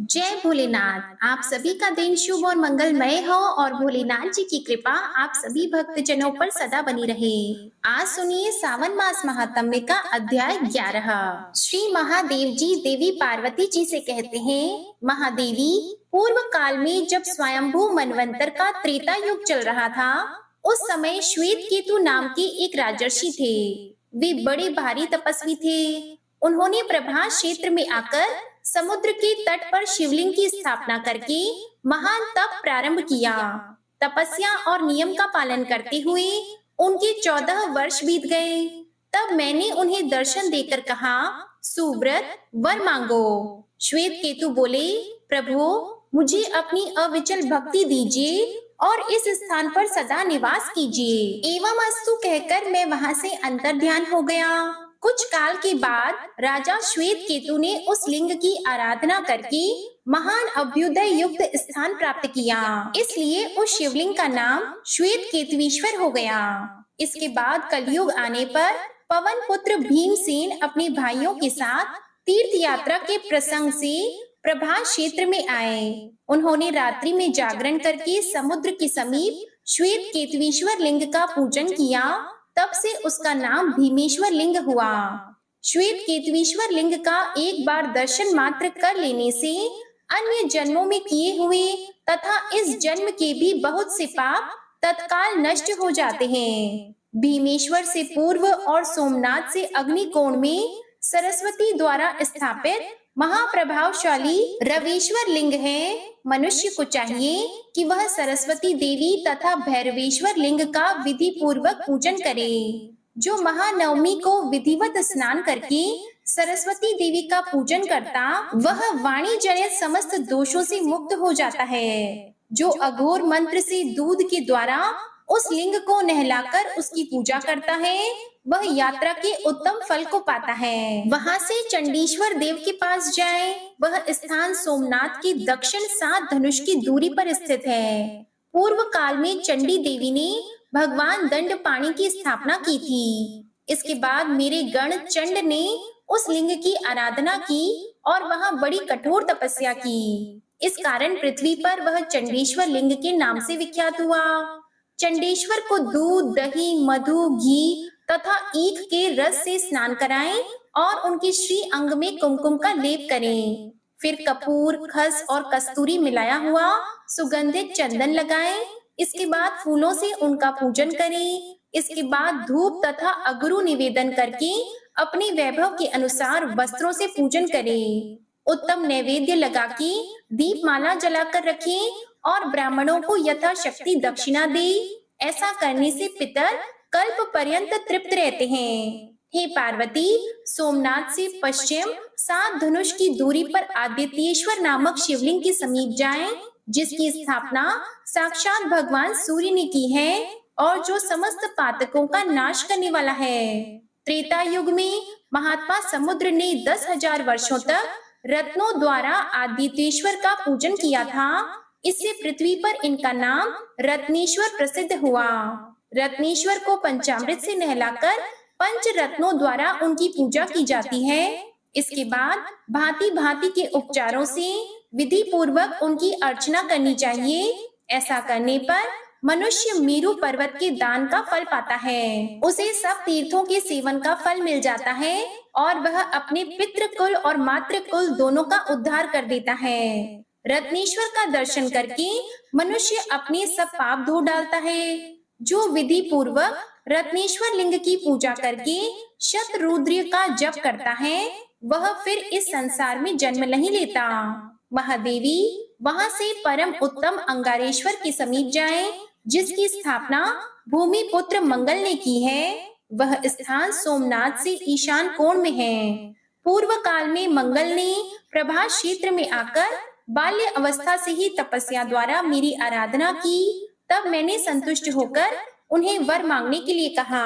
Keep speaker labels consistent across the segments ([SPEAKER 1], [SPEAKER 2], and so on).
[SPEAKER 1] जय भोलेनाथ। आप सभी का दिन शुभ और मंगलमय हो और भोलेनाथ जी की कृपा आप सभी भक्तजनों पर सदा बनी रहे। आज सुनिए सावन मास महात्म्य का अध्याय 11। श्री महादेव जी देवी पार्वती जी से कहते हैं, महादेवी, पूर्व काल में जब स्वयंभू मनवंतर का त्रेता युग चल रहा था, उस समय श्वेत केतु नाम के एक राजर्षि थे। वे बड़े भारी तपस्वी थे। उन्होंने प्रभास क्षेत्र में आकर समुद्र के तट पर शिवलिंग की स्थापना करके महान तप प्रारंभ किया। तपस्या और नियम का पालन करते हुए उनके 14 वर्ष बीत गए। तब मैंने उन्हें दर्शन देकर कहा, सुव्रत, वर मांगो। श्वेत केतु बोले, प्रभु, मुझे अपनी अविचल भक्ति दीजिए और इस स्थान पर सदा निवास कीजिए। एवं अस्तु कहकर मैं वहां से अंतर्ध्यान हो गया। कुछ काल के बाद राजा श्वेत केतु ने उस लिंग की आराधना करके महान अभ्युदय युक्त स्थान प्राप्त किया। इसलिए उस शिवलिंग का नाम श्वेत केतुईश्वर हो गया। इसके बाद कलयुग आने पर पवन पुत्र भीमसेन अपने भाइयों के साथ तीर्थ यात्रा के प्रसंग से प्रभास क्षेत्र में आए। उन्होंने रात्रि में जागरण करके समुद्र के समीप श्वेत केतुईश्वर लिंग का पूजन किया। तब से उसका नाम भीमेश्वर लिंग हुआ। श्वेत केतुईश्वर लिंग का एक बार दर्शन मात्र कर लेने से अन्य जन्मों में किए हुए तथा इस जन्म के भी बहुत से पाप तत्काल नष्ट हो जाते हैं। भीमेश्वर से पूर्व और सोमनाथ से अग्निकोण में सरस्वती द्वारा स्थापित महाप्रभावशाली रवीश्वर लिंग है। मनुष्य को चाहिए कि वह सरस्वती देवी तथा भैरवेश्वर लिंग का विधि पूर्वक पूजन करे। जो महानवमी को विधिवत स्नान करके सरस्वती देवी का पूजन करता, वह वाणी जनित समस्त दोषों से मुक्त हो जाता है। जो अघोर मंत्र से दूध के द्वारा उस लिंग को नहलाकर उसकी पूजा करता है, वह यात्रा के उत्तम फल को पाता है। वहां से चंडीश्वर देव के पास जाए। वह स्थान सोमनाथ के दक्षिण 7 धनुष की दूरी पर स्थित है। पूर्व काल में चंडी देवी ने भगवान दंडपाणि की स्थापना की थी। इसके बाद मेरे गण चंड ने उस लिंग की आराधना की और वहां बड़ी कठोर तपस्या की। इस कारण पृथ्वी पर वह चंडीश्वर लिंग के नाम से विख्यात हुआ। चंडेश्वर को दूध, दही, मधु, घी तथा ईख के रस से स्नान कराएं और उनके श्री अंग में कुमकुम का लेप करें। फिर कपूर, खस और कस्तूरी मिलाया हुआ सुगंधित चंदन लगाएं। इसके बाद फूलों से उनका पूजन करें। इसके बाद धूप तथा अगरू निवेदन करके अपने वैभव के अनुसार वस्त्रों से पूजन करें। उत्तम नैवेद्य लगा के दीपमाला जलाकर रखें और ब्राह्मणों को यथाशक्ति दक्षिणा दे। ऐसा करने से पितर कल्प पर्यंत तृप्त रहते हैं। हे पार्वती, सोमनाथ से पश्चिम 7 धनुष की दूरी पर आदित्येश्वर नामक शिवलिंग के समीप जाएं, जिसकी स्थापना साक्षात भगवान सूर्य ने की है और जो समस्त पातकों का नाश करने वाला है। त्रेता युग में महात्मा समुद्र ने 10,000 वर्षों तक रत्नों द्वारा आदित्येश्वर का पूजन किया था। इससे पृथ्वी पर इनका नाम रत्नेश्वर प्रसिद्ध हुआ। रत्नेश्वर को पंचामृत से नहलाकर पंच रत्नों द्वारा उनकी पूजा की जाती है। इसके बाद भांति भांति के उपचारों से विधि पूर्वक उनकी अर्चना करनी चाहिए। ऐसा करने पर मनुष्य मेरु पर्वत के दान का फल पाता है। उसे सब तीर्थों के सेवन का फल मिल जाता है और वह अपने पितृकुल और मातृकुल दोनों का उद्धार कर देता है। रत्नेश्वर का दर्शन करके मनुष्य अपने सब पाप धो डालता है। जो विधि पूर्वक रत्नेश्वर लिंग की पूजा करके शतरुद्र का जप करता है, वह फिर इस संसार में जन्म नहीं लेता। महादेवी, वहां से परम उत्तम अंगारेश्वर के समीप जाएं, जिसकी स्थापना भूमि पुत्र मंगल ने की है। वह स्थान सोमनाथ से ईशान कोण में है। पूर्व काल में मंगल ने प्रभास क्षेत्र में आकर बाल्य अवस्था से ही तपस्या द्वारा मेरी आराधना की। तब मैंने संतुष्ट होकर उन्हें वर मांगने के लिए कहा।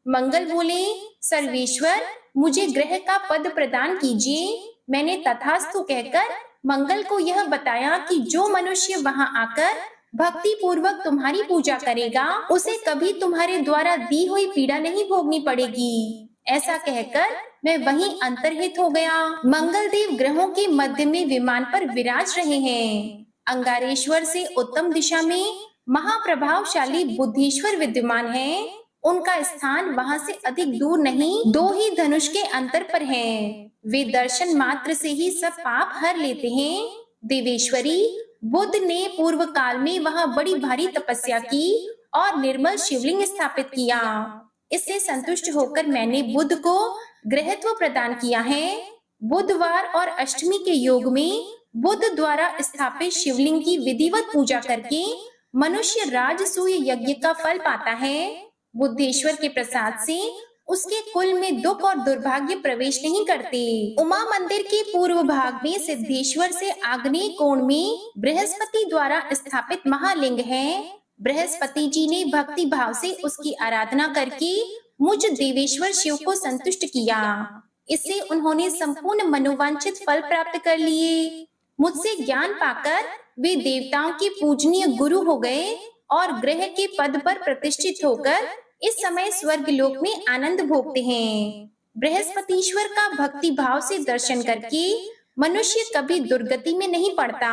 [SPEAKER 1] मंगल बोले, सर्वेश्वर, मुझे ग्रह का पद प्रदान कीजिए। मैंने तथास्तु कहकर मंगल को यह बताया कि जो मनुष्य वहां आकर भक्ति पूर्वक तुम्हारी पूजा करेगा, उसे कभी तुम्हारे द्वारा दी हुई पीड़ा नहीं भोगनी पड़ेगी। ऐसा कहकर मैं वहीं अंतर्हित हो गया। मंगल देव ग्रहों के मध्य में विमान पर विराज रहे हैं। अंगारेश्वर से उत्तम दिशा में महाप्रभावशाली बुद्धेश्वर विद्यमान है। उनका स्थान वहां से अधिक दूर नहीं, 2 ही धनुष के अंतर पर है। वे दर्शन मात्र से ही सब पाप हर लेते हैं। देवेश्वरी, बुद्ध ने पूर्व काल में वहां बड़ी भारी तपस्या की और निर्मल शिवलिंग स्थापित किया। इससे संतुष्ट होकर मैंने बुद्ध को ग्रहत्व प्रदान किया है। बुधवार और अष्टमी के योग में बुद्ध द्वारा स्थापित शिवलिंग की विधिवत पूजा करके मनुष्य राजसूय यज्ञ का फल पाता है। बुद्धेश्वर के प्रसाद से उसके कुल में दुख और दुर्भाग्य प्रवेश नहीं करते। उमा मंदिर के पूर्व भाग में सिद्धेश्वर से आग्नेय कोण में बृहस्पति द्वारा स्थापित महालिंग है। बृहस्पति जी ने भक्ति भाव से उसकी आराधना करके मुझ देवेश्वर शिव को संतुष्ट किया। इससे उन्होंने संपूर्ण मनोवांछित फल प्राप्त कर लिए। मुझसे ज्ञान पाकर वे देवताओं के पूजनीय गुरु हो गए और ग्रह के पद पर प्रतिष्ठित होकर इस समय स्वर्ग लोक में आनंद भोगते हैं। बृहस्पतिश्वर का भक्ति भाव से दर्शन करके मनुष्य कभी दुर्गति में नहीं पड़ता।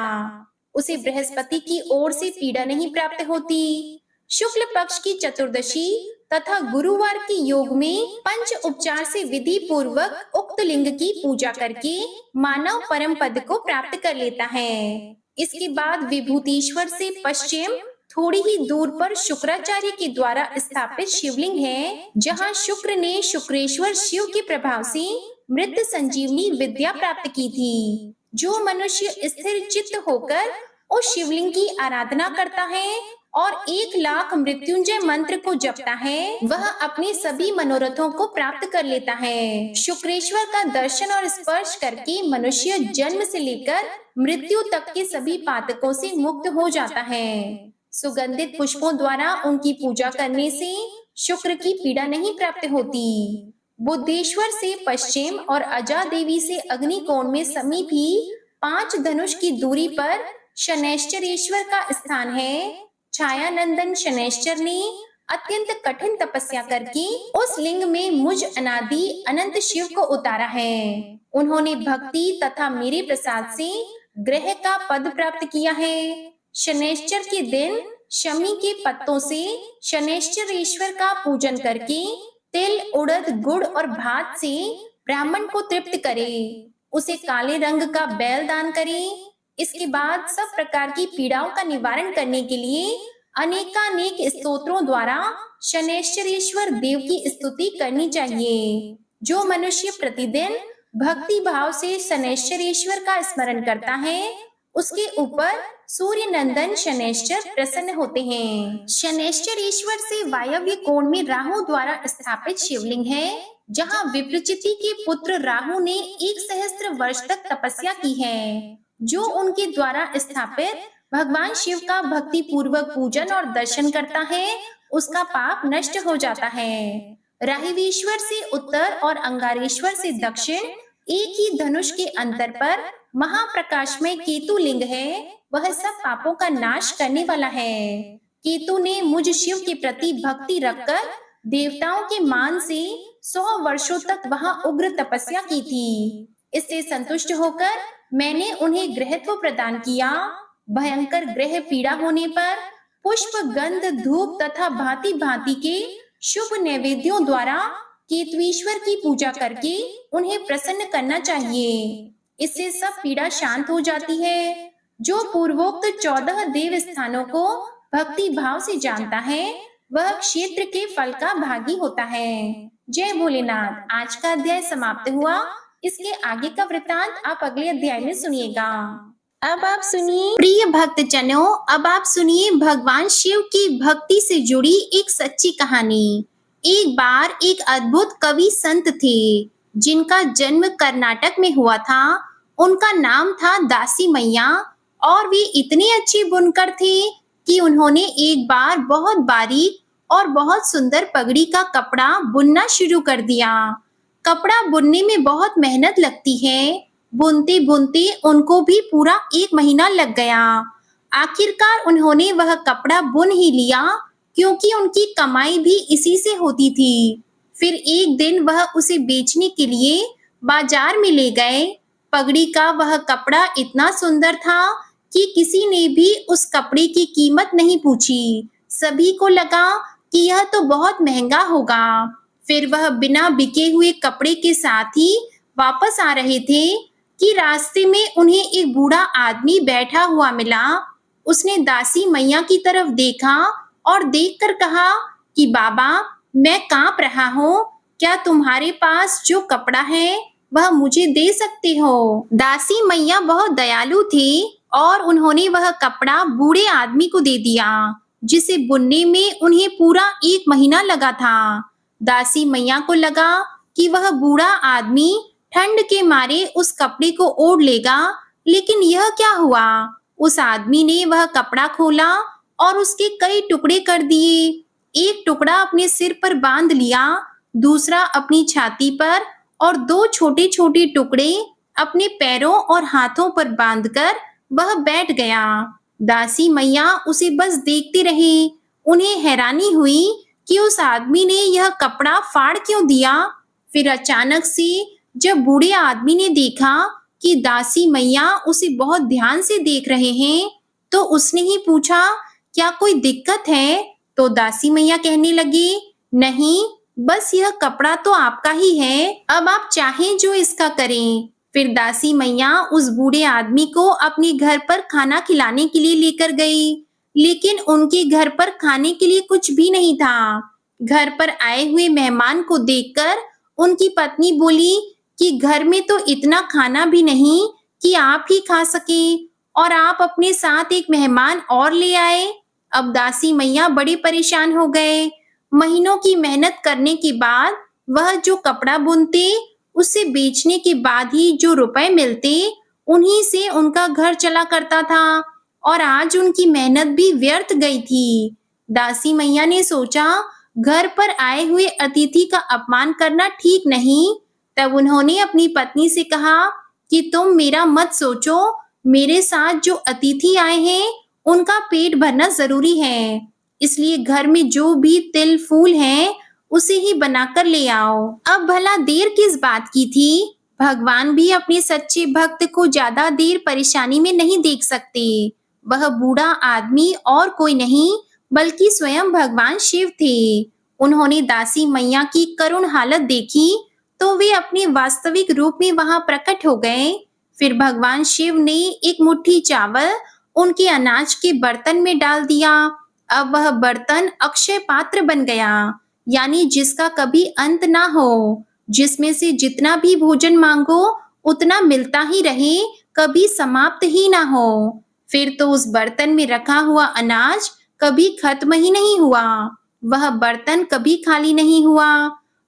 [SPEAKER 1] उसे बृहस्पति की ओर से पीड़ा नहीं प्राप्त होती। शुक्ल पक्ष की चतुर्दशी तथा गुरुवार के योग में पंच उपचार से विधि पूर्वक उक्त लिंग की पूजा करके मानव परम पद को प्राप्त कर लेता है। इसके बाद विभूतिश्वर से पश्चिम थोड़ी ही दूर पर शुक्राचार्य के द्वारा स्थापित शिवलिंग है, जहां शुक्र ने शुक्रेश्वर शिव के प्रभाव से मृत संजीवनी विद्या प्राप्त की थी। जो मनुष्य स्थिर चित्त होकर उस शिवलिंग की आराधना करता है और 1,00,000 मृत्युंजय मंत्र को जपता है, वह अपने सभी मनोरथों को प्राप्त कर लेता है। शुक्रेश्वर का दर्शन और स्पर्श करके मनुष्य जन्म से लेकर मृत्यु तक के सभी पातकों से मुक्त हो जाता है। सुगंधित पुष्पों द्वारा उनकी पूजा करने से शुक्र की पीड़ा नहीं प्राप्त होती। बुद्धेश्वर से पश्चिम और अजा देवी से अग्निकोण में समीप ही 5 धनुष की दूरी पर शनैश्चरेश्वर का स्थान है। छायानंदन शनैश्चर ने अत्यंत कठिन तपस्या करके उस लिंग में मुझ अनादि अनंत शिव को उतारा है। उन्होंने भक्ति तथा मेरे प्रसाद से ग्रह का पद प्राप्त किया है। शनैश्चर के दिन शमी के पत्तों से शनैश्चरेश्वर का पूजन करके तिल, उड़द, गुड़ और भात से ब्राह्मण को तृप्त करे। उसे काले रंग का बैल दान करे। इसके बाद सब प्रकार की पीड़ाओं का निवारण करने के लिए अनेकानेक स्तोत्रों द्वारा शनैश्चरेश्वर देव की स्तुति करनी चाहिए। जो मनुष्य प्रतिदिन भक्ति भाव से शनैश्चरेश्वर का स्मरण करता है, उसके ऊपर सूर्य नंदन शनैश्चर प्रसन्न होते हैं। शनैश्चरेश्वर से वायव्य कोण में राहु द्वारा स्थापित शिवलिंग है, जहां विप्रचिति के पुत्र राहु ने 1 सहस्त्र वर्ष तक तपस्या की है। जो उनके द्वारा स्थापित भगवान शिव का भक्ति पूर्वक पूजन और दर्शन करता है, उसका पाप नष्ट हो जाता है। राहिवेश्वर से उत्तर और अंगारेश्वर से दक्षिण एक ही धनुष के अंतर पर महाप्रकाशमय केतु लिंग है। वह सब पापों का नाश करने वाला है। केतु ने मुझ शिव के प्रति भक्ति रखकर देवताओं के मान से 100 वर्षों तक वहां उग्र तपस्या की थी। इससे संतुष्ट होकर मैंने उन्हें ग्रहत्व प्रदान किया। भयंकर ग्रह पीड़ा होने पर पुष्प, गंध, धूप तथा भांति भांति के शुभ नैवेद्यों द्वारा केतुईश्वर की पूजा करके उन्हें प्रसन्न करना चाहिए। इससे सब पीड़ा शांत हो जाती है। जो पूर्वोक्त 14 देव स्थानों को भक्ति भाव से जानता है, वह क्षेत्र के फल का भागी होता है। जय भोलेनाथ। आज का अध्याय समाप्त हुआ। इसके आगे का वृतांत आप अगले अध्याय में सुनिएगा। अब आप सुनिए प्रिय भक्तजनों, अब आप सुनिए भगवान शिव की भक्ति से जुड़ी एक सच्ची कहानी। एक बार एक अद्भुत कवि संत थे, जिनका जन्म कर्नाटक में हुआ था। उनका नाम था दासी मैया और वे इतने अच्छे बुनकर थे कि उन्होंने एक बार बहुत बारीक और बहुत सुंदर पगड़ी का कपड़ा बुनना शुरू कर दिया। कपड़ा बुनने में बहुत मेहनत लगती है। बुनते बुनते उनको भी पूरा 1 महीना लग गया। आखिरकार उन्होंने वह कपड़ा बुन ही लिया, क्योंकि उनकी कमाई भी इसी से होती थी। फिर एक दिन वह उसे बेचने के लिए बाजार में ले गए। पगड़ी का वह कपड़ा इतना सुंदर था कि किसी ने भी उस कपड़े की कीमत नहीं पूछी। सभी को लगा कि यह तो बहुत महंगा होगा। फिर वह बिना बिके हुए कपड़े के साथ ही वापस आ रहे थे कि रास्ते में उन्हें एक बूढ़ा आदमी बैठा हुआ मिला। उसने दासी मैया की तरफ देखा और देखकर कहा कि बाबा, मैं कांप रहा हूँ, क्या तुम्हारे पास जो कपड़ा है वह मुझे दे सकते हो? दासी मैया बहुत दयालु थी और उन्होंने वह कपड़ा बूढ़े आदमी को दे दिया, जिसे बुनने में उन्हें पूरा 1 महीना लगा था। दासी मैया को लगा कि वह बूढ़ा आदमी ठंड के मारे उस कपड़े को ओढ़ लेगा, लेकिन यह क्या हुआ? उस आदमी ने वह कपड़ा खोला और उसके कई टुकड़े कर दिए। एक टुकड़ा अपने सिर पर बांध लिया, दूसरा अपनी छाती पर और 2 छोटे-छोटे टुकड़े अपने पैरों और हाथों पर बांधकर वह बैठ गया। दासी मैया उसे बस देखते रहे। उन्हें हैरानी हुई कि उस आदमी ने यह कपड़ा फाड़ क्यों दिया। फिर अचानक से जब बूढ़े आदमी ने देखा कि दासी मैया उसे बहुत ध्यान से देख रहे हैं, तो उसने ही पूछा, क्या कोई दिक्कत है? तो दासी मैया कहने लगी, नहीं, बस यह कपड़ा तो आपका ही है, अब आप चाहें जो इसका करें। फिर दासी मैया उस बूढ़े आदमी को अपने घर पर खाना खिलाने के लिए लेकर गई, लेकिन उनके घर पर खाने के लिए कुछ भी नहीं था। घर पर आए हुए मेहमान को देखकर उनकी पत्नी बोली कि घर में तो इतना खाना भी नहीं कि आप ही खा सके, और आप अपने साथ एक मेहमान और ले आए। अब दासी मैया बड़े परेशान हो गए। महीनों की मेहनत करने के बाद वह जो कपड़ा बुनते, उसे बेचने के बाद ही जो रुपए मिलते, उन्हीं से उनका घर चला करता था, और आज उनकी मेहनत भी व्यर्थ गई थी। दासी मैया ने सोचा, घर पर आए हुए अतिथि का अपमान करना ठीक नहीं। तब उन्होंने अपनी पत्नी से कहा कि तुम मेरा मत सोचो, मेरे साथ जो अतिथि आए हैं उनका पेट भरना जरूरी है, इसलिए घर में जो भी तिल फूल है उसे ही बनाकर ले आओ। अब भला देर किस बात की थी? भगवान भी अपने सच्चे भक्त को ज्यादा देर परेशानी में नहीं देख सकते। वह बूढ़ा आदमी और कोई नहीं बल्कि स्वयं भगवान शिव थे। उन्होंने दासी मैया की करुण हालत देखी तो वे अपने वास्तविक रूप में वहां प्रकट हो गए। फिर भगवान शिव ने एक मुट्ठी चावल उनके अनाज के बर्तन में डाल दिया। अब वह बर्तन अक्षय पात्र बन गया, यानी जिसका कभी अंत ना हो, जिसमें से जितना भी भोजन मांगो उतना मिलता ही रहे, कभी समाप्त ही ना हो। फिर तो उस बर्तन में रखा हुआ अनाज कभी खत्म ही नहीं हुआ, वह बर्तन कभी खाली नहीं हुआ।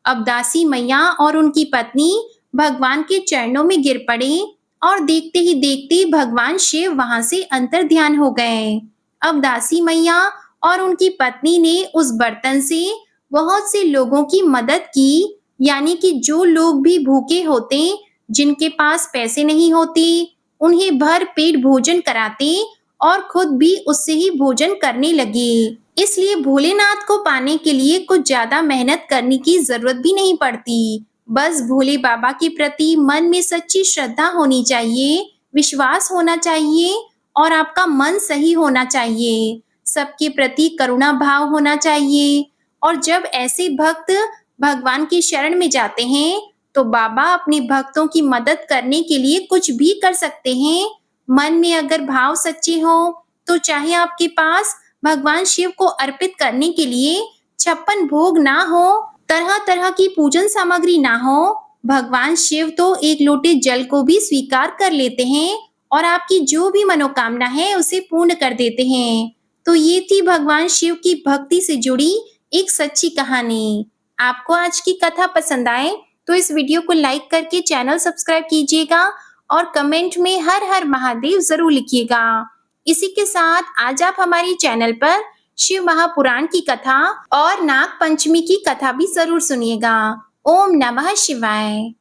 [SPEAKER 1] अब दासी मैया और उनकी पत्नी भगवान के चरणों में गिर पड़े और देखते ही देखते भगवान शिव वहां से अंतर्ध्यान हो गए। अब दासी मैया और उनकी पत्नी ने उस बर्तन से बहुत से लोगों की मदद की, यानी कि जो लोग भी भूखे होते, जिनके पास पैसे नहीं होते, उन्हें भर पेट भोजन कराते और खुद भी उससे ही भोजन करने लगे। इसलिए भोलेनाथ को पाने के लिए कुछ ज्यादा मेहनत करने की जरूरत भी नहीं पड़ती। बस भोले बाबा के प्रति मन में सच्ची श्रद्धा होनी चाहिए, विश्वास होना चाहिए और आपका मन सही होना चाहिए। सबके प्रति करुणा भाव होना चाहिए, और जब ऐसे भक्त भगवान की शरण में जाते हैं तो बाबा अपने भक्तों की मदद करने के लिए कुछ भी कर सकते हैं। मन में अगर भाव सच्चे हो तो चाहे आपके पास भगवान शिव को अर्पित करने के लिए 56 भोग ना हो, तरह तरह की पूजन सामग्री ना हो, भगवान शिव तो एक लोटे जल को भी स्वीकार कर लेते हैं और आपकी जो भी मनोकामना है उसे पूर्ण कर देते हैं। तो ये थी भगवान शिव की भक्ति से जुड़ी एक सच्ची कहानी। आपको आज की कथा पसंद आए तो इस वीडियो को लाइक करके चैनल सब्सक्राइब कीजिएगा और कमेंट में हर हर महादेव जरूर लिखिएगा। इसी के साथ आज आप हमारे चैनल पर शिव महापुराण की कथा और नाग पंचमी की कथा भी जरूर सुनिएगा। ओम नमः शिवाय।